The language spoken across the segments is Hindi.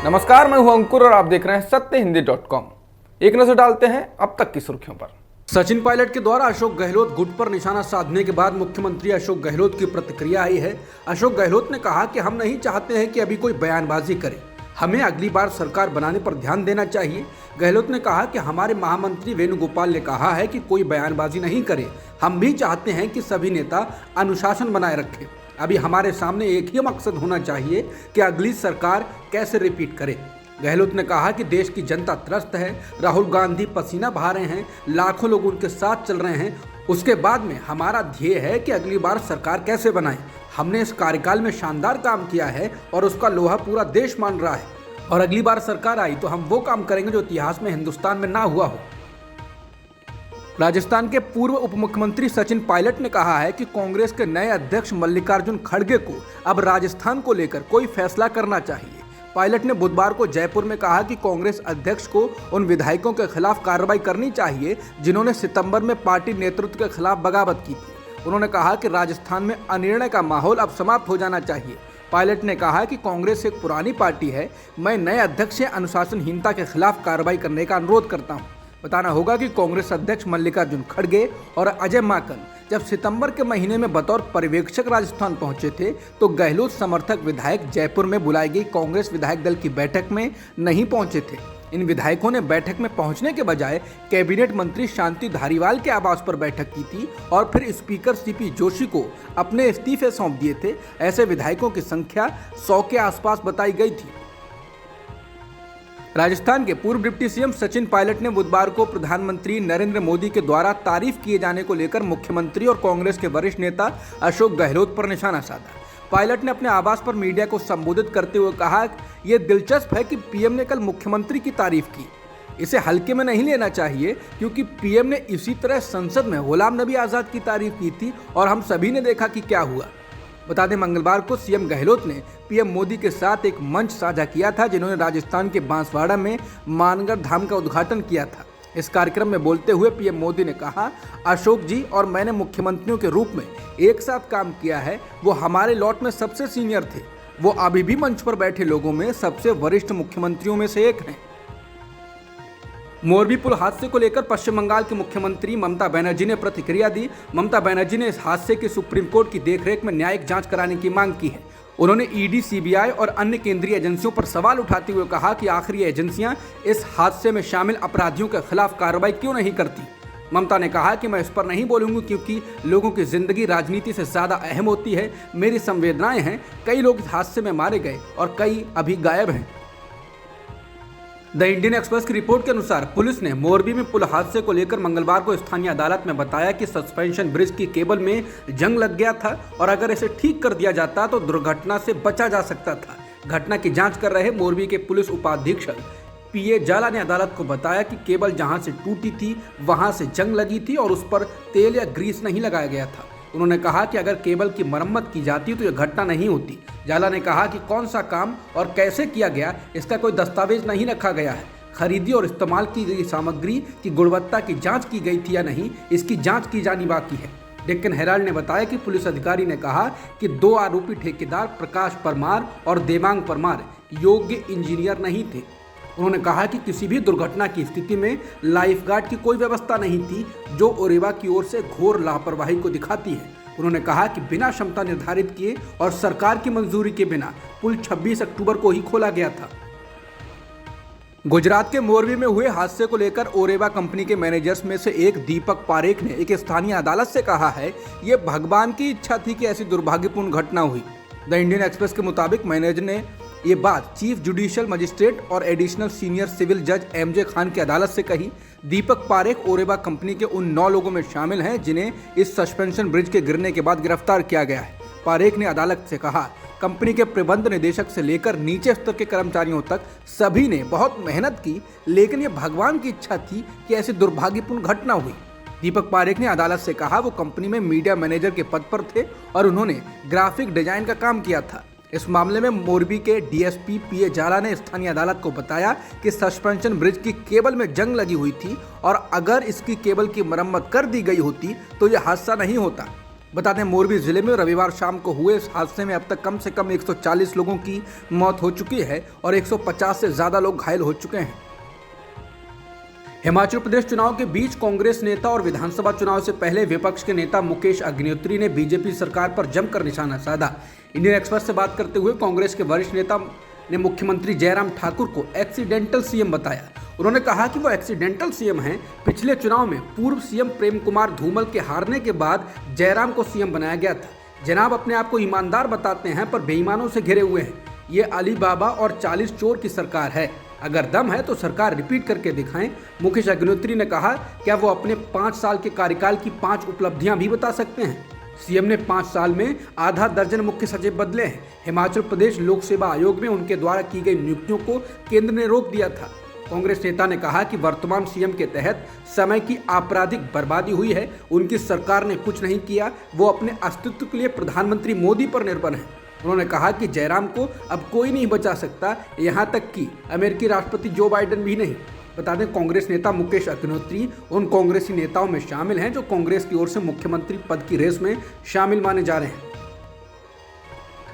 नमस्कार, मैं हूं अंकुर और आप देख रहे हैं सत्यहिंदी.com। एक नजर डालते हैं अब तक की सुर्खियों पर। सचिन पायलट के द्वारा अशोक गहलोत गुट पर निशाना साधने के बाद मुख्यमंत्री अशोक गहलोत की प्रतिक्रिया आई है। अशोक गहलोत ने कहा कि हम नहीं चाहते हैं कि अभी कोई बयानबाजी करे, हमें अगली बार सरकार बनाने पर ध्यान देना चाहिए। गहलोत ने कहा कि हमारे महामंत्री वेणुगोपाल ने कहा है कि कोई बयानबाजी नहीं करे, हम भी चाहते हैं कि सभी नेता अनुशासन बनाए रखें। अभी हमारे सामने एक ही मकसद होना चाहिए कि अगली सरकार कैसे रिपीट करे। गहलोत ने कहा कि देश की जनता त्रस्त है, राहुल गांधी पसीना बहा रहे हैं, लाखों लोग उनके साथ चल रहे हैं। उसके बाद में हमारा ध्येय है कि अगली बार सरकार कैसे बनाए। हमने इस कार्यकाल में शानदार काम किया है और उसका लोहा पूरा देश मान रहा है, और अगली बार सरकार आई तो हम वो काम करेंगे जो इतिहास में हिंदुस्तान में ना हुआ हो। राजस्थान के पूर्व उप मुख्यमंत्री सचिन पायलट ने कहा है कि कांग्रेस के नए अध्यक्ष मल्लिकार्जुन खड़गे को अब राजस्थान को लेकर कोई फैसला करना चाहिए। पायलट ने बुधवार को जयपुर में कहा कि कांग्रेस अध्यक्ष को उन विधायकों के खिलाफ कार्रवाई करनी चाहिए जिन्होंने सितंबर में पार्टी नेतृत्व के खिलाफ बगावत की थी। उन्होंने कहा कि राजस्थान में अनिर्णय का माहौल अब समाप्त हो जाना चाहिए। पायलट ने कहा कि कांग्रेस एक पुरानी पार्टी है, मैं नए अध्यक्ष से अनुशासनहीनता के खिलाफ कार्रवाई करने का अनुरोध करता हूँ। बताना होगा कि कांग्रेस अध्यक्ष मल्लिकार्जुन खड़गे और अजय माकन जब सितंबर के महीने में बतौर पर्यवेक्षक राजस्थान पहुंचे थे तो गहलोत समर्थक विधायक जयपुर में बुलाई गई कांग्रेस विधायक दल की बैठक में नहीं पहुंचे थे। इन विधायकों ने बैठक में पहुंचने के बजाय कैबिनेट मंत्री शांति धारीवाल के आवास पर बैठक की थी और फिर स्पीकर सीपी जोशी को अपने इस्तीफे सौंप दिए थे। ऐसे विधायकों की संख्या 100 के आसपास बताई गई थी। राजस्थान के पूर्व डिप्टी सीएम सचिन पायलट ने बुधवार को प्रधानमंत्री नरेंद्र मोदी के द्वारा तारीफ किए जाने को लेकर मुख्यमंत्री और कांग्रेस के वरिष्ठ नेता अशोक गहलोत पर निशाना साधा। पायलट ने अपने आवास पर मीडिया को संबोधित करते हुए कहा, यह दिलचस्प है कि पीएम ने कल मुख्यमंत्री की तारीफ की। इसे हल्के में नहीं लेना चाहिए क्योंकि पीएम ने इसी तरह संसद में गुलाम नबी आजाद की तारीफ की थी और हम सभी ने देखा कि क्या हुआ। बता दें, मंगलवार को सीएम गहलोत ने पीएम मोदी के साथ एक मंच साझा किया था जिन्होंने राजस्थान के बांसवाड़ा में मानगढ़ धाम का उद्घाटन किया था। इस कार्यक्रम में बोलते हुए पीएम मोदी ने कहा, अशोक जी और मैंने मुख्यमंत्रियों के रूप में एक साथ काम किया है। वो हमारे लॉट में सबसे सीनियर थे, वो अभी भी मंच पर बैठे लोगों में सबसे वरिष्ठ मुख्यमंत्रियों में से एक हैं। मोरबी पुल हादसे को लेकर पश्चिम बंगाल की मुख्यमंत्री ममता बनर्जी ने प्रतिक्रिया दी। ममता बनर्जी ने इस हादसे की सुप्रीम कोर्ट की देखरेख में न्यायिक जांच कराने की मांग की है। उन्होंने ईडी, सीबीआई और अन्य केंद्रीय एजेंसियों पर सवाल उठाते हुए कहा कि आखिर ये एजेंसियां इस हादसे में शामिल अपराधियों के खिलाफ कार्रवाई क्यों नहीं करती। ममता ने कहा कि मैं इस पर नहीं बोलूंगी क्योंकि लोगों की जिंदगी राजनीति से ज्यादा अहम होती है। मेरी संवेदनाएं हैं, कई लोग इस हादसे में मारे गए और कई अभी गायब हैं। द इंडियन एक्सप्रेस की रिपोर्ट के अनुसार पुलिस ने मोरबी में पुल हादसे को लेकर मंगलवार को स्थानीय अदालत में बताया कि सस्पेंशन ब्रिज की केबल में जंग लग गया था और अगर इसे ठीक कर दिया जाता तो दुर्घटना से बचा जा सकता था। घटना की जांच कर रहे मोरबी के पुलिस उपाधीक्षक पीए जाला ने अदालत को बताया कि केबल जहां से टूटी थी वहां से जंग लगी थी और उस पर तेल या ग्रीस नहीं लगाया गया था। उन्होंने कहा कि अगर केबल की मरम्मत की जाती तो यह घटना नहीं होती। जाला ने कहा कि कौन सा काम और कैसे किया गया इसका कोई दस्तावेज नहीं रखा गया है। खरीदी और इस्तेमाल की गई सामग्री की गुणवत्ता की जांच की गई थी या नहीं, इसकी जांच की जानी बाकी है। डेक्कन हेराल्ड ने बताया कि पुलिस अधिकारी ने कहा कि 2 आरोपी ठेकेदार प्रकाश परमार और देवांग परमार योग्य इंजीनियर नहीं थे। उन्होंने कहा कि किसी भी दुर्घटना की स्थिति में लाइफगार्ड की कोई व्यवस्था नहीं थी जो ओरेवा की ओर से घोर लापरवाही को दिखाती है। उन्होंने कहा कि बिना क्षमता निर्धारित किए और सरकार की मंजूरी के बिना पुल 26 अक्टूबर को ही खोला गया था। गुजरात के मोरबी में हुए हादसे को लेकर ओरेवा कंपनी के मैनेजर्स में से एक दीपक पारेख ने एक स्थानीय अदालत से कहा है, ये भगवान की इच्छा थी कि ऐसी दुर्भाग्यपूर्ण घटना हुई। द इंडियन एक्सप्रेस के मुताबिक मैनेजर ने ये बात चीफ जुडिशियल मजिस्ट्रेट और एडिशनल सीनियर सिविल जज एमजे खान की अदालत से कही। दीपक पारेख ओरेवा कंपनी के उन 9 लोगों में शामिल हैं जिन्हें इस सस्पेंशन ब्रिज के गिरने के बाद गिरफ्तार किया गया है। पारेख ने अदालत से कहा, कंपनी के प्रबंध निदेशक से लेकर नीचे स्तर के कर्मचारियों तक सभी ने बहुत मेहनत की, लेकिन ये भगवान की इच्छा थी कि ऐसी दुर्भाग्यपूर्ण घटना हुई। दीपक पारेख ने अदालत से कहा वो कंपनी में मीडिया मैनेजर के पद पर थे और उन्होंने ग्राफिक डिजाइन का काम किया था। इस मामले में मोरबी के डीएसपी पीए जाला ने स्थानीय अदालत को बताया कि सस्पेंशन ब्रिज की केबल में जंग लगी हुई थी और अगर इसकी केबल की मरम्मत कर दी गई होती तो यह हादसा नहीं होता। बता दें, मोरबी जिले में रविवार शाम को हुए इस हादसे में अब तक कम से कम 140 लोगों की मौत हो चुकी है और 150 से ज्यादा लोग घायल हो चुके हैं। हिमाचल प्रदेश चुनाव के बीच कांग्रेस नेता और विधानसभा चुनाव से पहले विपक्ष के नेता मुकेश अग्निहोत्री ने बीजेपी सरकार पर जमकर निशाना साधा। इंडियन एक्सप्रेस से बात करते हुए कांग्रेस के वरिष्ठ नेता ने मुख्यमंत्री जयराम ठाकुर को एक्सीडेंटल सीएम बताया। उन्होंने कहा कि वो एक्सीडेंटल सीएम हैं। पिछले चुनाव में पूर्व सीएम प्रेम कुमार धूमल के हारने के बाद जयराम को सीएम बनाया गया था। जनाब अपने आप को ईमानदार बताते हैं पर बेईमानों से घिरे हुए हैं। ये अली बाबा और 40 चोर की सरकार है। अगर दम है तो सरकार रिपीट करके दिखाएं। मुकेश अग्निहोत्री ने कहा, क्या वो अपने 5 साल के कार्यकाल की 5 उपलब्धियां भी बता सकते हैं? सीएम ने 5 साल में आधा दर्जन मुख्य सचिव बदले हैं। हिमाचल प्रदेश लोक सेवा आयोग में उनके द्वारा की गई नियुक्तियों को केंद्र ने रोक दिया था। कांग्रेस नेता ने कहा कि वर्तमान सीएम के तहत समय की आपराधिक बर्बादी हुई है। उनकी सरकार ने कुछ नहीं किया। वो अपने अस्तित्व के लिए प्रधानमंत्री मोदी पर निर्भर हैं। उन्होंने कहा कि जयराम को अब कोई नहीं बचा सकता, यहाँ तक कि अमेरिकी राष्ट्रपति जो बाइडेन भी नहीं। बता दें, कांग्रेस नेता मुकेश अग्निहोत्री उन कांग्रेसी नेताओं में शामिल हैं जो कांग्रेस की ओर से मुख्यमंत्री पद की रेस में शामिल माने जा रहे हैं।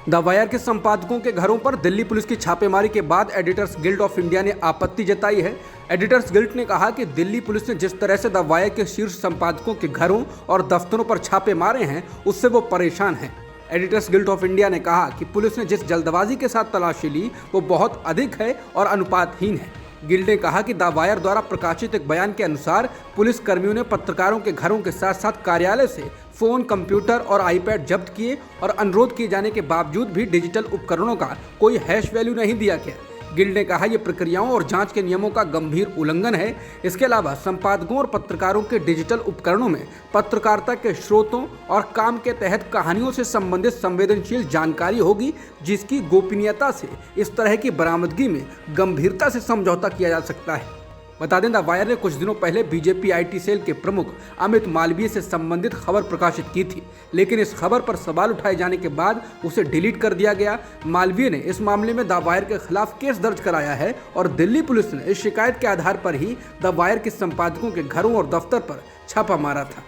द वायर के संपादकों के घरों पर दिल्ली पुलिस की छापेमारी के बाद एडिटर्स गिल्ड ऑफ इंडिया ने आपत्ति जताई है। एडिटर्स गिल्ड ने कहा कि दिल्ली पुलिस ने जिस तरह से द वायर के शीर्ष संपादकों के घरों और दफ्तरों पर छापे मारे हैं, उससे वो परेशान हैं। एडिटर्स गिल्ड ऑफ इंडिया ने कहा कि पुलिस ने जिस जल्दबाजी के साथ तलाशी ली वो बहुत अधिक है और अनुपातहीन है। गिल्ड ने कहा कि द वायर द्वारा प्रकाशित एक बयान के अनुसार पुलिस कर्मियों ने पत्रकारों के घरों के साथ साथ कार्यालय से फोन, कंप्यूटर और आईपैड जब्त किए और अनुरोध किए जाने के बावजूद भी डिजिटल उपकरणों का कोई हैश वैल्यू नहीं दिया गया। गिल्ड ने कहा, यह प्रक्रियाओं और जांच के नियमों का गंभीर उल्लंघन है। इसके अलावा संपादकों और पत्रकारों के डिजिटल उपकरणों में पत्रकारिता के स्रोतों और काम के तहत कहानियों से संबंधित संवेदनशील जानकारी होगी, जिसकी गोपनीयता से इस तरह की बरामदगी में गंभीरता से समझौता किया जा सकता है। बता दें, द वायर ने कुछ दिनों पहले बीजेपी आईटी सेल के प्रमुख अमित मालवीय से संबंधित खबर प्रकाशित की थी, लेकिन इस खबर पर सवाल उठाए जाने के बाद उसे डिलीट कर दिया गया। मालवीय ने इस मामले में द वायर के खिलाफ केस दर्ज कराया है और दिल्ली पुलिस ने इस शिकायत के आधार पर ही द वायर के संपादकों के घरों और दफ्तर पर छापा मारा था।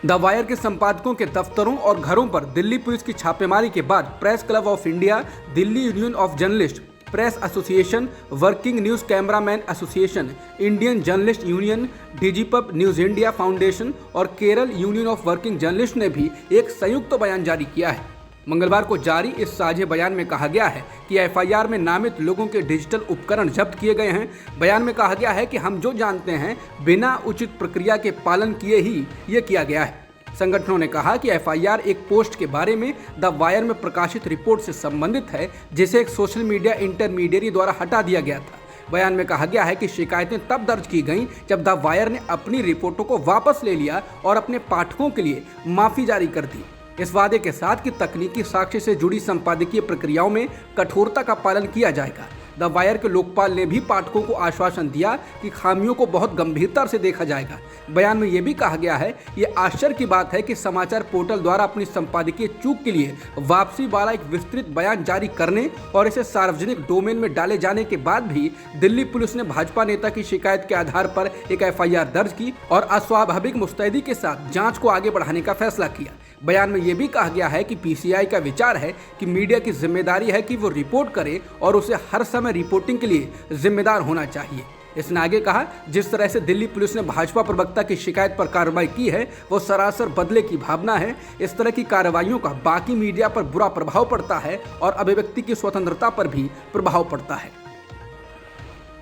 द वायर के संपादकों के दफ्तरों और घरों पर दिल्ली पुलिस की छापेमारी के बाद press club of India, Delhi union of journalist, press association, working news cameraman association, Indian journalist union, Digipub news India foundation और Kerala union of working journalist ने भी एक संयुक्त बयान जारी किया है। मंगलवार को जारी इस साझे बयान में कहा गया है कि एफआईआर में नामित लोगों के डिजिटल उपकरण जब्त किए गए हैं। बयान में कहा गया है कि हम जो जानते हैं, बिना उचित प्रक्रिया के पालन किए ही ये किया गया है। संगठनों ने कहा कि एफआईआर एक पोस्ट के बारे में द वायर में प्रकाशित रिपोर्ट से संबंधित है, जिसे एक सोशल मीडिया इंटरमीडिएरी द्वारा हटा दिया गया था। बयान में कहा गया है कि शिकायतें तब दर्ज की गईं जब द वायर ने अपनी रिपोर्टों को वापस ले लिया और अपने पाठकों के लिए माफी जारी कर दी, इस वादे के साथ कि तकनीकी साक्ष्य से जुड़ी संपादकीय प्रक्रियाओं में कठोरता का पालन किया जाएगा। द वायर के लोकपाल ने भी पाठकों को आश्वासन दिया कि खामियों को बहुत गंभीरता से देखा जाएगा। बयान में यह भी कहा गया है, ये आश्चर्य की बात है कि समाचार पोर्टल द्वारा अपनी संपादकीय चूक के लिए वापसी वाला एक विस्तृत बयान जारी करने और इसे सार्वजनिक डोमेन में डाले जाने के बाद भी दिल्ली पुलिस ने भाजपा नेता की शिकायत के आधार पर एक एफआईआर दर्ज की और अस्वाभाविक मुस्तैदी के साथ जांच को आगे बढ़ाने का फैसला किया। बयान में यह भी कहा गया है कि पीसीआई का विचार है कि मीडिया की जिम्मेदारी है कि वो रिपोर्ट करे और उसे हर समय रिपोर्टिंग के लिए जिम्मेदार होना चाहिए। इसने आगे कहा, जिस तरह से दिल्ली पुलिस ने भाजपा प्रवक्ता की शिकायत पर कार्रवाई की है वो सरासर बदले की भावना है। इस तरह की कार्रवाइयों का बाकी मीडिया पर बुरा प्रभाव पड़ता है और अभिव्यक्ति की स्वतंत्रता पर भी प्रभाव पड़ता है।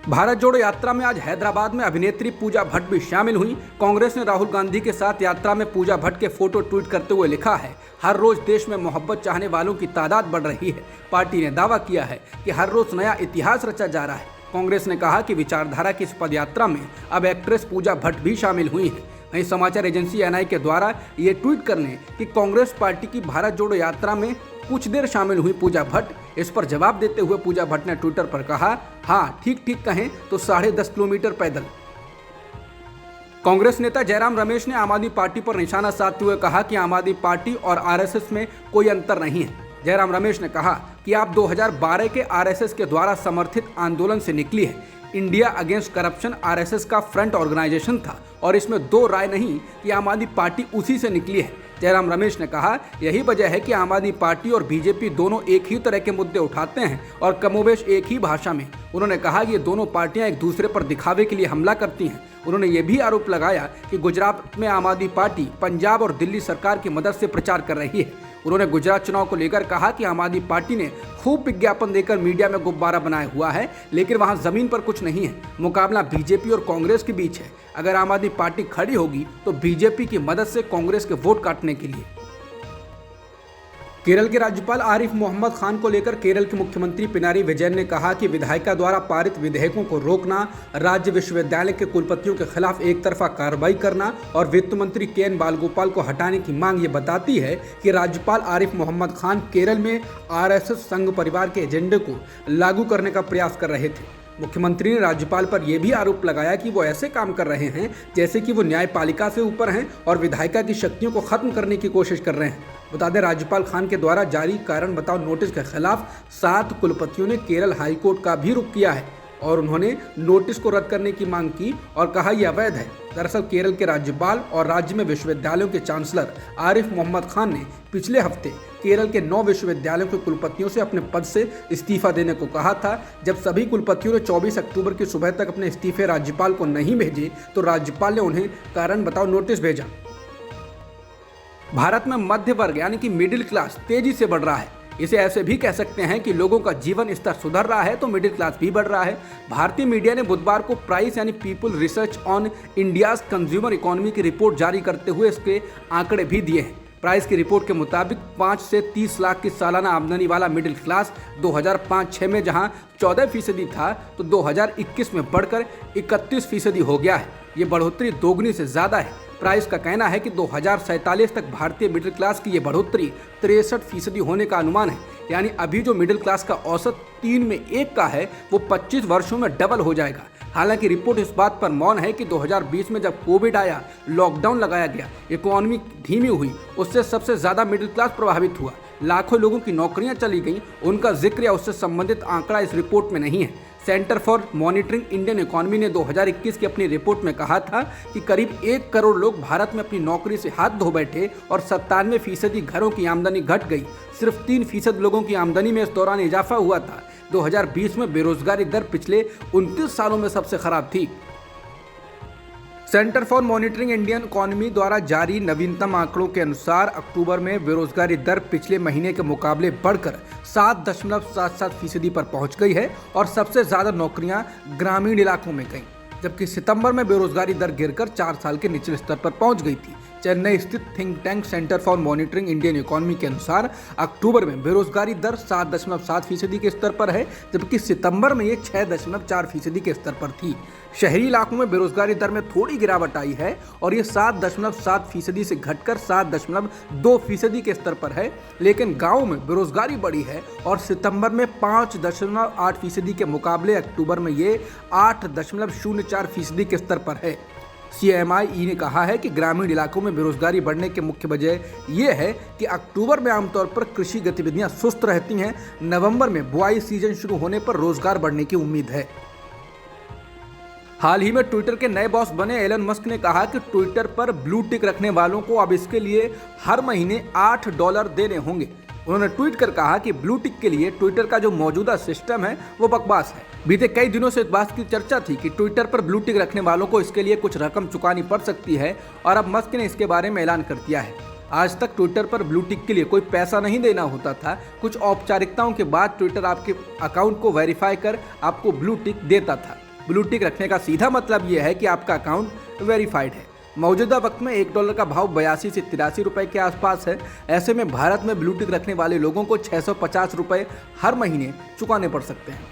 भारत जोड़ो यात्रा में आज हैदराबाद में अभिनेत्री पूजा भट्ट भी शामिल हुई। कांग्रेस ने राहुल गांधी के साथ यात्रा में पूजा भट्ट के फोटो ट्वीट करते हुए लिखा है, हर रोज देश में मोहब्बत चाहने वालों की तादाद बढ़ रही है। पार्टी ने दावा किया है कि हर रोज नया इतिहास रचा जा रहा है। कांग्रेस ने कहा कि विचारधारा की इस पदयात्रा में अब एक्ट्रेस पूजा भट्ट भी शामिल हुई है। वहीं समाचार एजेंसी एनआई के द्वारा ये ट्वीट करने कि कांग्रेस पार्टी की भारत जोड़ो यात्रा में कुछ देर शामिल हुई पूजा भट्ट, इस पर जवाब देते हुए पूजा भट्ट ने ट्विटर पर कहा, हाँ ठीक कहें तो 10.5 किलोमीटर पैदल। कांग्रेस नेता जयराम रमेश ने आम आदमी पार्टी पर निशाना साधते हुए कहा कि आम आदमी पार्टी और आरएसएस में कोई अंतर नहीं है। जयराम रमेश ने कहा कि आप 2012 के आरएसएस के द्वारा समर्थित आंदोलन से निकली है। इंडिया अगेंस्ट करप्शन आरएसएस का फ्रंट ऑर्गेनाइजेशन था और इसमें दो राय नहीं कि आम आदमी पार्टी उसी से निकली है। जयराम रमेश ने कहा, यही वजह है कि आम आदमी पार्टी और बीजेपी दोनों एक ही तरह के मुद्दे उठाते हैं और कमोबेश एक ही भाषा में। उन्होंने कहा कि ये दोनों पार्टियां एक दूसरे पर दिखावे के लिए हमला करती हैं। उन्होंने ये भी आरोप लगाया कि गुजरात में आम आदमी पार्टी पंजाब और दिल्ली सरकार की मदद से प्रचार कर रही है। उन्होंने गुजरात चुनाव को लेकर कहा कि आम आदमी पार्टी ने खूब विज्ञापन देकर मीडिया में गुब्बारा बनाया हुआ है, लेकिन वहां जमीन पर कुछ नहीं है। मुकाबला बीजेपी और कांग्रेस के बीच है। अगर आम आदमी पार्टी खड़ी होगी तो बीजेपी की मदद से कांग्रेस के वोट काटने के लिए। केरल के राज्यपाल आरिफ मोहम्मद खान को लेकर केरल के मुख्यमंत्री पिनारी विजयन ने कहा कि विधायिका द्वारा पारित विधेयकों को रोकना, राज्य विश्वविद्यालय के कुलपतियों के खिलाफ एक तरफा कार्रवाई करना और वित्त मंत्री के.एन. बालगोपाल को हटाने की मांग ये बताती है कि राज्यपाल आरिफ मोहम्मद खान केरल में आरएसएस संघ परिवार के एजेंडे को लागू करने का प्रयास कर रहे थे। मुख्यमंत्री ने राज्यपाल पर यह भी आरोप लगाया कि वो ऐसे काम कर रहे हैं जैसे कि वो न्यायपालिका से ऊपर हैं और विधायिका की शक्तियों को खत्म करने की कोशिश कर रहे हैं। बता दें, राज्यपाल खान के द्वारा जारी कारण बताओ नोटिस के खिलाफ 7 कुलपतियों ने केरल हाईकोर्ट का भी रुख किया है और उन्होंने नोटिस को रद्द करने की मांग की और कहा यह अवैध है। दरअसल केरल के राज्यपाल और राज्य में विश्वविद्यालयों के चांसलर आरिफ मोहम्मद खान ने पिछले हफ्ते केरल के 9 विश्वविद्यालयों के कुलपतियों से अपने पद से इस्तीफा देने को कहा था। जब सभी कुलपतियों ने 24 अक्टूबर की सुबह तक अपने इस्तीफे राज्यपाल को नहीं भेजे तो राज्यपाल ने उन्हें कारण बताओ नोटिस भेजा। भारत में मध्य वर्ग यानी कि मिडिल क्लास तेजी से बढ़ रहा है। इसे ऐसे भी कह सकते हैं कि लोगों का जीवन स्तर सुधर रहा है तो मिडिल क्लास भी बढ़ रहा है। भारतीय मीडिया ने बुधवार को प्राइस यानी people research on India's consumer economy की रिपोर्ट जारी करते हुए इसके आंकड़े भी दिए हैं। प्राइस की रिपोर्ट के मुताबिक 5 से 30 लाख की सालाना आमदनी वाला मिडिल क्लास 2005-06 में जहां 14% था तो 2021 में बढ़कर 31% हो गया है। ये बढ़ोतरी दोगुनी से ज़्यादा है। प्राइस का कहना है कि 2047 तक भारतीय मिडिल क्लास की ये बढ़ोतरी 63% होने का अनुमान है। यानी अभी जो मिडिल क्लास का औसत 3 में 1 का है वो 25 वर्षों में डबल हो जाएगा। हालांकि रिपोर्ट इस बात पर मौन है कि 2020 में जब कोविड आया, लॉकडाउन लगाया गया, इकोनॉमी धीमी हुई, उससे सबसे ज़्यादा मिडिल क्लास प्रभावित हुआ। लाखों लोगों की नौकरियां चली गईं, उनका जिक्र या उससे संबंधित आंकड़ा इस रिपोर्ट में नहीं है। Centre for monitoring Indian economy ने 2021 की अपनी रिपोर्ट में कहा था कि करीब 1 करोड़ लोग भारत में अपनी नौकरी से हाथ धो बैठे और 97% घरों की आमदनी घट गई। सिर्फ 3% लोगों की आमदनी में इस दौरान इजाफा हुआ था। 2020 में बेरोजगारी दर पिछले 29 सालों में सबसे खराब थी। Centre for monitoring Indian economy द्वारा जारी नवीनतम आंकड़ों के अनुसार अक्टूबर में बेरोजगारी दर पिछले महीने के मुकाबले बढ़कर 7.77% पर पहुंच गई है और सबसे ज़्यादा नौकरियां ग्रामीण इलाकों में गईं, जबकि सितंबर में बेरोजगारी दर गिरकर 4 साल के निचले स्तर पर पहुंच गई थी। चेन्नई स्थित think tank centre for monitoring Indian economy के अनुसार अक्टूबर में बेरोजगारी दर 7.7% के स्तर पर है, जबकि सितंबर में ये 6.4% के स्तर पर थी। शहरी इलाकों में बेरोजगारी दर में थोड़ी गिरावट आई है और ये 7.7% से घटकर 7.2% के स्तर पर है, लेकिन गाँव में बेरोजगारी बढ़ी है और सितंबर में 5.8% के मुकाबले अक्टूबर में ये 8.04% के स्तर पर है। CMIE ने कहा है कि ग्रामीण इलाकों में बेरोजगारी बढ़ने की मुख्य वजह यह है कि अक्टूबर में आमतौर पर कृषि गतिविधियां सुस्त रहती हैं। नवंबर में बुआई सीजन शुरू होने पर रोजगार बढ़ने की उम्मीद है। हाल ही में ट्विटर के नए बॉस बने एलन मस्क ने कहा कि ट्विटर पर ब्लू टिक रखने वालों को अब इसके लिए हर महीने $8 देने होंगे। उन्होंने ट्वीट कर कहा कि ब्लू टिक के लिए ट्विटर का जो मौजूदा सिस्टम है वो बकवास है। बीते कई दिनों से इस बात की चर्चा थी कि ट्विटर पर ब्लू टिक रखने वालों को इसके लिए कुछ रकम चुकानी पड़ सकती है और अब मस्क ने इसके बारे में ऐलान कर दिया है। आज तक ट्विटर पर ब्लू टिक के लिए कोई पैसा नहीं देना होता था। कुछ औपचारिकताओं के बाद ट्विटर आपके अकाउंट को वेरीफाई कर आपको ब्लू टिक देता था। ब्लू टिक रखने का सीधा मतलब यह है कि आपका अकाउंट वेरीफाइड है। मौजूदा वक्त में $1 का भाव 82 से 83 रुपए के आसपास है। ऐसे में भारत में ब्लू टिक रखने वाले लोगों को 650 रुपए हर महीने चुकाने पड़ सकते हैं।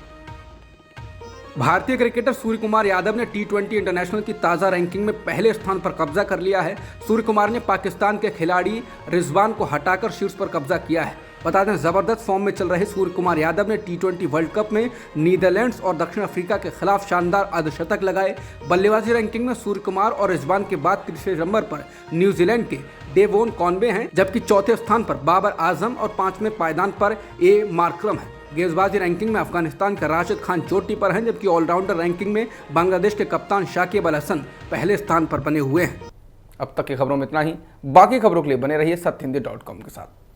भारतीय क्रिकेटर सूर्य कुमार यादव ने T20 इंटरनेशनल की ताज़ा रैंकिंग में पहले स्थान पर कब्जा कर लिया है। सूर्य कुमार ने पाकिस्तान के खिलाड़ी रिजवान को हटाकर शीर्ष पर कब्जा किया है। बता दें, जबरदस्त फॉर्म में चल रहे सूर्य कुमार यादव ने T20 वर्ल्ड कप में नीदरलैंड्स और दक्षिण अफ्रीका के खिलाफ शानदार अर्धशतक लगाए। बल्लेबाजी रैंकिंग में सूर्य कुमार और रिजवान के बाद तीसरे नंबर पर न्यूजीलैंड के डेवोन कॉनवे हैं, जबकि चौथे स्थान पर बाबर आजम और 5वें पायदान पर ए मार्करम है। गेंदबाजी रैंकिंग में अफगानिस्तान के राशिद खान चोटी पर हैं, जबकि ऑलराउंडर रैंकिंग में बांग्लादेश के कप्तान शाकिब अल हसन पहले स्थान पर बने हुए हैं। अब तक की खबरों में इतना ही। बाकी खबरों के लिए बने रहिए सत्यहिंदी.com के साथ।